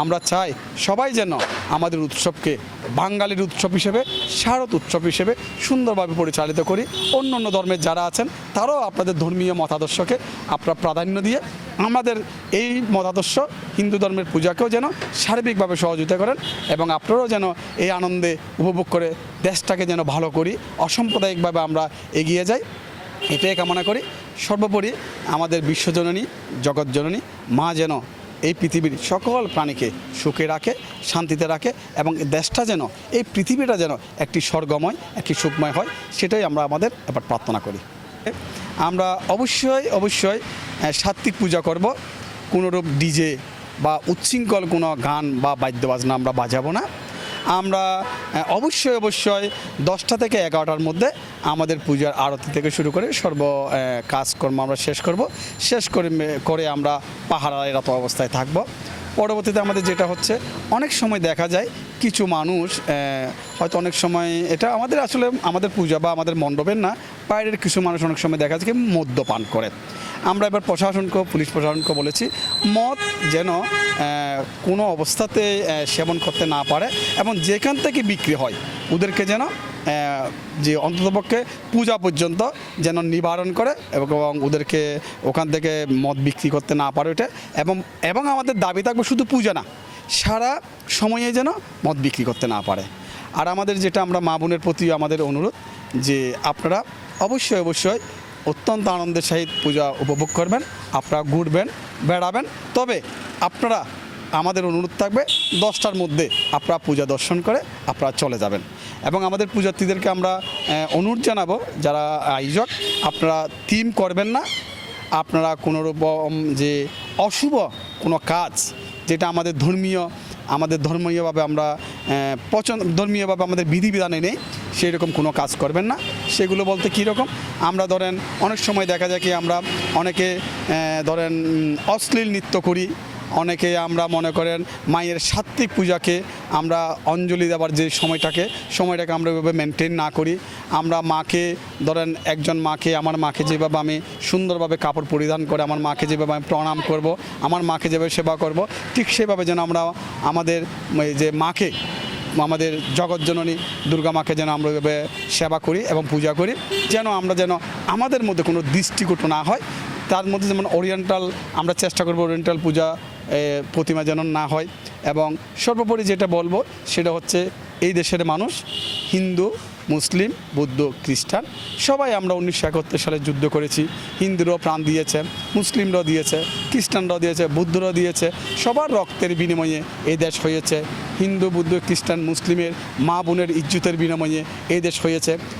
আমরা চাই সবাই যেন আমাদের উৎসবকে বাঙালির উৎসব হিসেবে, শারদ উৎসব হিসেবে সুন্দরভাবে পরিচালিত করি। অন্য অন্য ধর্মের যারা আছেন তারাও আপনাদের ধর্মীয় মতাদর্শকে আপনারা প্রাধান্য দিয়ে আমাদের এই মতাদর্শ হিন্দু ধর্মের পূজাকেও যেন সার্বিকভাবে সহযোগিতা করেন এবং আপনারাও যেন এই আনন্দে উপভোগ করে দেশটাকে যেন ভালো করি, অসাম্প্রদায়িকভাবে আমরা এগিয়ে যাই, এটাই কামনা করি। সর্বোপরি আমাদের বিশ্বজননী, জগৎজননী মা যেন এই পৃথিবীর সকল প্রাণীকে সুখে রাখে, শান্তিতে রাখে এবং দেশটা যেন, এই পৃথিবীটা যেন একটি স্বর্গময়, একটি সুখময় হয়, সেটাই আমরা আমাদের এবার প্রার্থনা করি। আমরা অবশ্যই সাত্ত্বিক পূজা করব। কোনোরূপ ডিজে বা উচ্ছৃঙ্খল কোনো গান বা বাদ্যবাজনা আমরা বাজাবো না। আমরা অবশ্যই 10টা থেকে 11টার মধ্যে আমাদের পূজার আরতি থেকে শুরু করে সর্ব কাজকর্ম আমরা শেষ করে আমরা পাহারারত অবস্থায় থাকব। পরবর্তীতে আমাদের যেটা হচ্ছে, অনেক সময় দেখা যায় কিছু মানুষ হয়তো অনেক সময় এটা আমাদের আসলে আমাদের পূজা বা আমাদের মণ্ডপের না, বাইরের কিছু মানুষ অনেক সময় দেখা যায় কি মদ্যপান করে। আমরা এবার পুলিশ প্রশাসনকে বলেছি মদ যেন কোনো অবস্থাতে সেবন করতে না পারে এবং যেখান থেকে বিক্রি হয় ওদেরকে যেন যে অন্ততপক্ষে পূজা পর্যন্ত যেন নিবারণ করে এবং ওদেরকে ওখান থেকে মদ বিক্রি করতে না পারে ওটা। এবং আমাদের দাবি থাকবে শুধু পূজা না, সারা সময়ে যেন মদ বিক্রি করতে না পারে। আর আমাদের যেটা আমরা মা বোনের প্রতি আমাদের অনুরোধ যে আপনারা অবশ্যই অত্যন্ত আনন্দের সহিত পূজা উপভোগ করবেন, আপনারা ঘুরবেন, বেড়াবেন। তবে আপনারা আমাদের অনুরোধ থাকবে 10টার মধ্যে আপনারা পূজা দর্শন করে আপনারা চলে যাবেন। এবং আমাদের পূজার্থীদেরকে আমরা অনুরোধ জানাবো, যারা আয়োজক, আপনারা থিম করবেন না। আপনারা কোনোরকম যে অশুভ কোনো কাজ, যেটা আমাদের ধর্মীয়ভাবে আমরা ধর্মীয়ভাবে আমাদের বিধিবিধানে নেই, সেই রকম কোনো কাজ করবেন না। সেগুলো বলতে কীরকম, আমরা ধরেন অনেক সময় দেখা যায় কি আমরা অনেকে ধরেন অশ্লীল নৃত্য করি, অনেকে আমরা মনে করেন মায়ের সাত্ত্বিক পূজাকে আমরা অঞ্জলি দেওয়ার যে সময়টাকে আমরা ওইভাবে মেনটেন না করি। আমরা মাকে ধরেন আমার মাকে যেভাবে আমি সুন্দরভাবে কাপড় পরিধান করে আমার মাকে যেভাবে আমি প্রণাম করব, আমার মাকে যেভাবে সেবা করব, ঠিক সেভাবে যেন আমরা আমাদের যে মাকে, আমাদের জগৎজননী দুর্গা মাকে যেন আমরা ওইভাবে সেবা করি এবং পূজা করি, যেন আমাদের মধ্যে কোনো দৃষ্টিকটু না হয়। তার মধ্যে যেমন আমরা চেষ্টা করব ওরিয়েন্টাল পূজা প্রতিমা যেন না হয়। এবং সর্বোপরি যেটা বলবো সেটা হচ্ছে, এই দেশের মানুষ হিন্দু, মুসলিম, বৌদ্ধ, খ্রিস্টান সবাই আমরা 1971 সালে যুদ্ধ করেছি। হিন্দুরাও প্রাণ দিয়েছে, মুসলিমরাও দিয়েছে, খ্রিস্টানরাও দিয়েছে, বুদ্ধরাও দিয়েছে। সবার রক্তের বিনিময়ে এই দেশ হয়েছে। হিন্দু, বুদ্ধ, খ্রিস্টান, মুসলিমের মা বোনের ইজ্জতের বিনিময়ে এই দেশ হয়েছে।